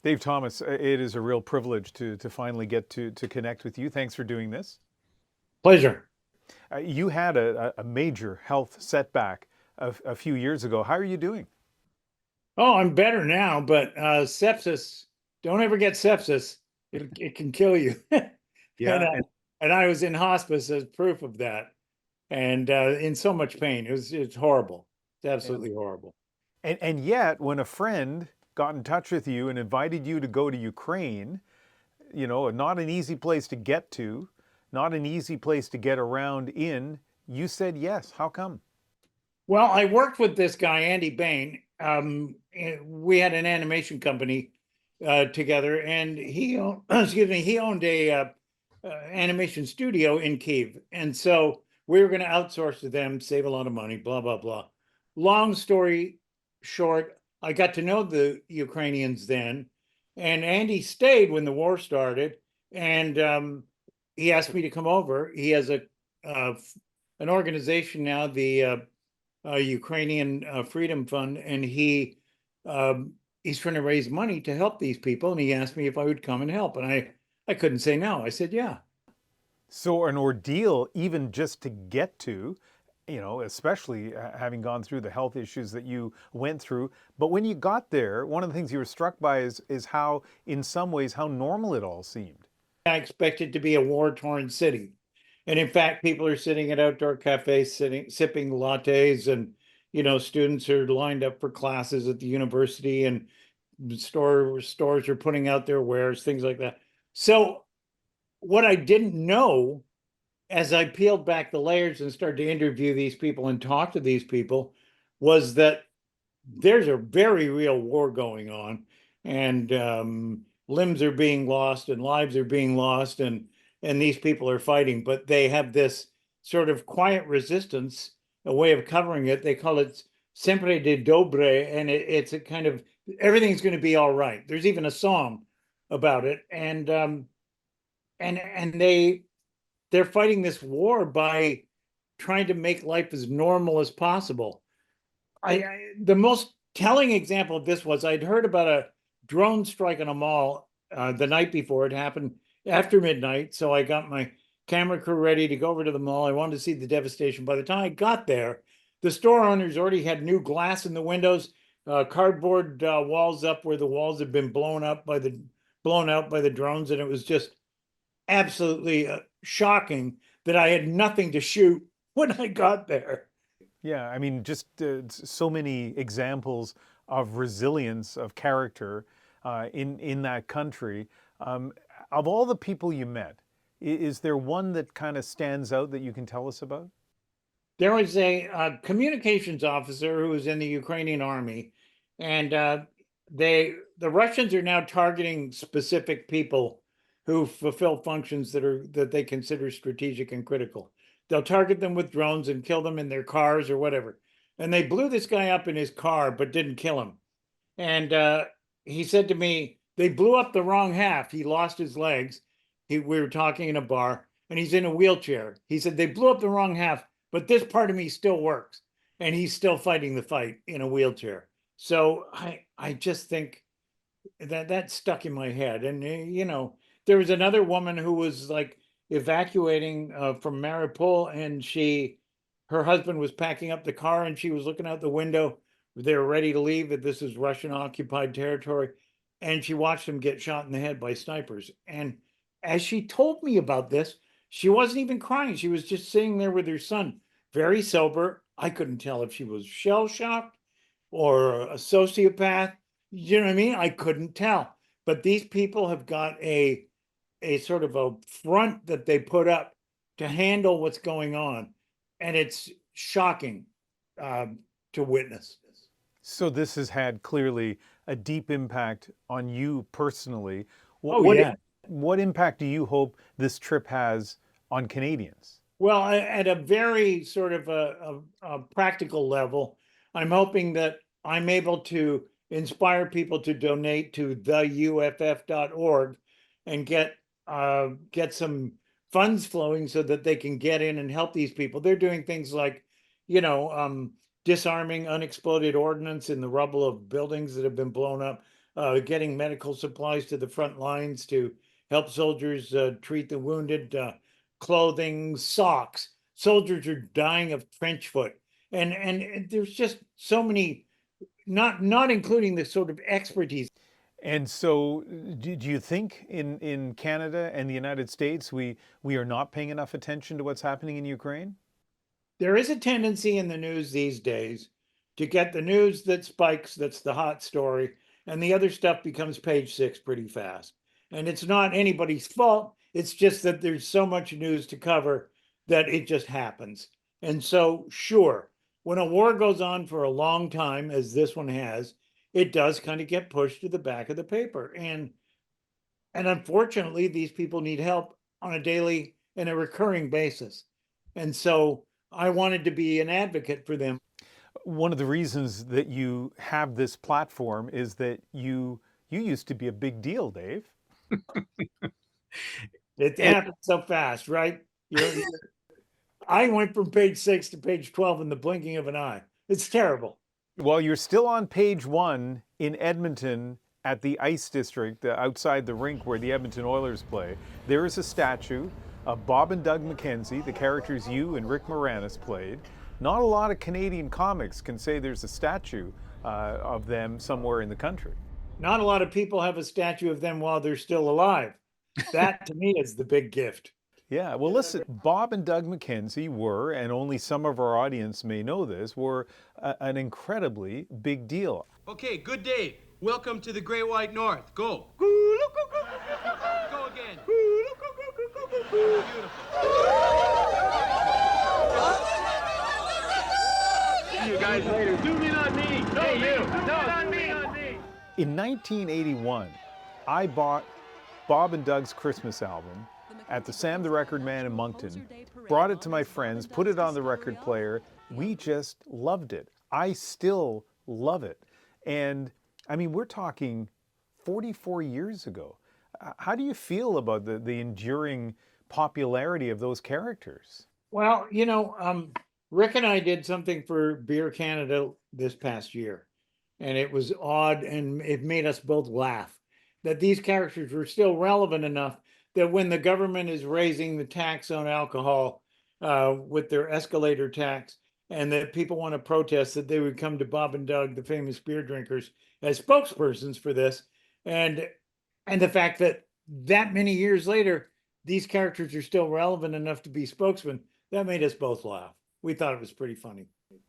Dave Thomas, it is a real privilege to finally get to connect with you. Thanks for doing this. Pleasure. You had a major health setback a few years ago. How are you doing? Oh, I'm better now, but sepsis, don't ever get sepsis. It can kill you. And Yeah, and and I was in hospice as proof of that, and in so much pain. It's horrible. It's yeah. absolutely horrible. And yet, when a friend got in touch with you and invited you to go to Ukraine, not an easy place to get to, not an easy place to get around in, you said yes. How come? Well, I worked with this guy, Andy Bain. We had an animation company together, and excuse me, he owned a animation studio in Kiev, and so we were going to outsource to them, save a lot of money, blah blah blah. Long story short, I got to know the Ukrainians then, and Andy stayed when the war started, and he asked me to come over. He has uh, an organization now, the Ukrainian Freedom Fund, and he's trying to raise money to help these people. And he asked me if I would come and help, and I couldn't say no. I said yeah. So, an ordeal, even just to get to, especially having gone through the health issues that you went through. But when you got there, one of the things you were struck by is how, in some ways, how normal it all seemed. I expected to be a war-torn city, and in fact, people are sitting at outdoor cafes, sipping lattes, and students are lined up for classes at the university, and stores are putting out their wares, things like that. So, what I didn't know as I peeled back the layers and started to interview these people and talk to these people was that there's a very real war going on, and limbs are being lost and lives are being lost, and these people are fighting, but they have this sort of quiet resistance, a way of covering it. They call it sempre de dobre, and it's a kind of everything's going to be all right. There's even a song about it, and they're fighting this war by trying to make life as normal as possible. The most telling example of this was I'd heard about a drone strike on a mall the night before. It happened after midnight, so I got my camera crew ready to go over to the mall. I wanted to see the devastation. By the time I got there, the store owners already had new glass in the windows, cardboard walls up where the walls had been blown out by the drones, and it was just absolutely shocking that I had nothing to shoot when I got there. Yeah, I mean, just so many examples of resilience of character in that country. Um, of all the people you met, is there one that kind of stands out that you can tell us about? There was a communications officer who was in the Ukrainian army, and the Russians are now targeting specific people who fulfill functions that they consider strategic and critical. They'll target them with drones and kill them in their cars or whatever. And they blew this guy up in his car, but didn't kill him. And he said to me, they blew up the wrong half. He lost his legs. We were talking in a bar, and he's in a wheelchair. He said, they blew up the wrong half, but this part of me still works. And he's still fighting the fight in a wheelchair. So I just think that stuck in my head. And, there was another woman who was like evacuating from Mariupol, and her husband was packing up the car, and she was looking out the window. They were ready to leave, that this is Russian occupied territory. And she watched them get shot in the head by snipers. And as she told me about this, she wasn't even crying. She was just sitting there with her son, very sober. I couldn't tell if she was shell shocked or a sociopath. You know what I mean? I couldn't tell. But these people have got a sort of a front that they put up to handle what's going on, and it's shocking to witness. So this has had clearly a deep impact on you personally. What Oh what, yeah. what impact do you hope this trip has on Canadians? Well, at a very sort of a practical level, I'm hoping that I'm able to inspire people to donate to theuff.org and get some funds flowing so that they can get in and help these people. They're doing things like, you know, um, disarming unexploded ordnance in the rubble of buildings that have been blown up. getting medical supplies to the front lines to help soldiers treat the wounded, clothing, socks. Soldiers are dying of trench foot. And there's just so many, not including the sort of expertise. And so, do you think in Canada and the United States we are not paying enough attention to what's happening in Ukraine? There is a tendency in the news these days to get the news that spikes, that's the hot story, and the other stuff becomes page 6 pretty fast. And it's not anybody's fault. It's just that there's so much news to cover that it just happens. And so, sure, when a war goes on for a long time, as this one has, it does kind of get pushed to the back of the paper. And unfortunately, these people need help on a daily and a recurring basis. And so I wanted to be an advocate for them. One of the reasons that you have this platform is that you used to be a big deal, Dave. It happened so fast, right? I went from page 6 to page 12 in the blinking of an eye. It's terrible. Well, you're still on page 1 in Edmonton at the Ice District, outside the rink where the Edmonton Oilers play. There is a statue of Bob and Doug McKenzie, the characters you and Rick Moranis played. Not a lot of Canadian comics can say there's a statue of them somewhere in the country. Not a lot of people have a statue of them while they're still alive. That to me is the big gift. Yeah, well, listen, Bob and Doug McKenzie were, and only some of our audience may know this, were an incredibly big deal. Okay, good day. Welcome to the Great White North. Go. Go again. Beautiful. See you guys later. Zoom in on me. No, hey, you. No, on me. In 1981, I bought Bob and Doug's Christmas album at the Sam the Record Man in Moncton, brought it to my friends, put it on the record player. We just loved it. I still love it. And I mean, we're talking 44 years ago. How do you feel about the enduring popularity of those characters? Well, Rick and I did something for Beer Canada this past year, and it was odd and it made us both laugh that these characters were still relevant enough that when the government is raising the tax on alcohol with their escalator tax, and that people want to protest, that they would come to Bob and Doug, the famous beer drinkers, as spokespersons for this. And the fact that many years later, these characters are still relevant enough to be spokesmen, that made us both laugh. We thought it was pretty funny.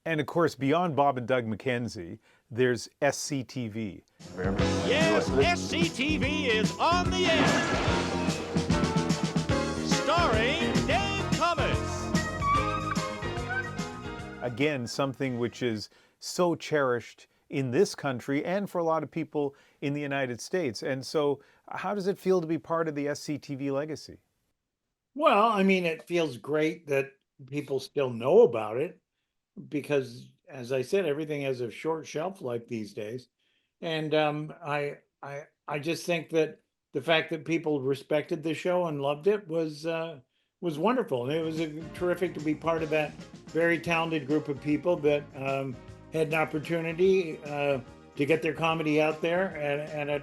And of course, beyond Bob and Doug McKenzie, there's SCTV. Yes, SCTV is on the air. Starring Dave Thomas. Again, something which is so cherished in this country and for a lot of people in the United States. And so, how does it feel to be part of the SCTV legacy? Well, I mean, it feels great that people still know about it because, as I said, everything has a short shelf life these days. And I just think that the fact that people respected the show and loved it was wonderful. And it was terrific to be part of that very talented group of people that had an opportunity to get their comedy out there at a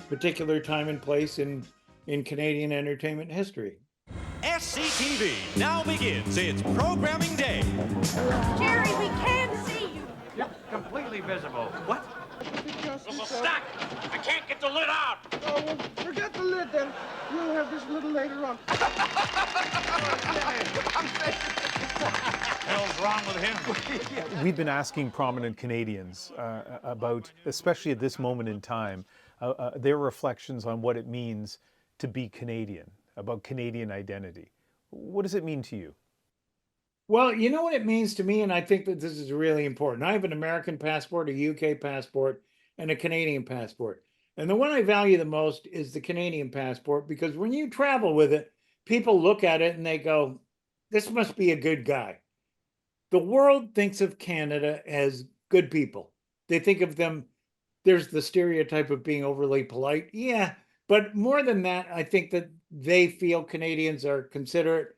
particular time and place in Canadian entertainment history. SCTV now begins its programming day. Jerry, we can't see you. You're completely visible. What? Stuck! I can't get the lid out! Oh, well, forget the lid then. We'll have this a little later on. Hell's wrong with him? We've been asking prominent Canadians about, especially at this moment in time, their reflections on what it means to be Canadian, about Canadian identity. What does it mean to you? Well, you know what it means to me, and I think that this is really important. I have an American passport, a UK passport, and a Canadian passport. And the one I value the most is the Canadian passport, because when you travel with it, people look at it and they go, this must be a good guy. The world thinks of Canada as good people. They think of them, there's the stereotype of being overly polite. Yeah, but more than that, I think that they feel Canadians are considerate,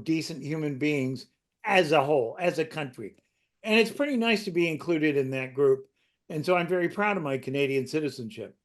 decent human beings as a whole, as a country. And it's pretty nice to be included in that group. And so I'm very proud of my Canadian citizenship.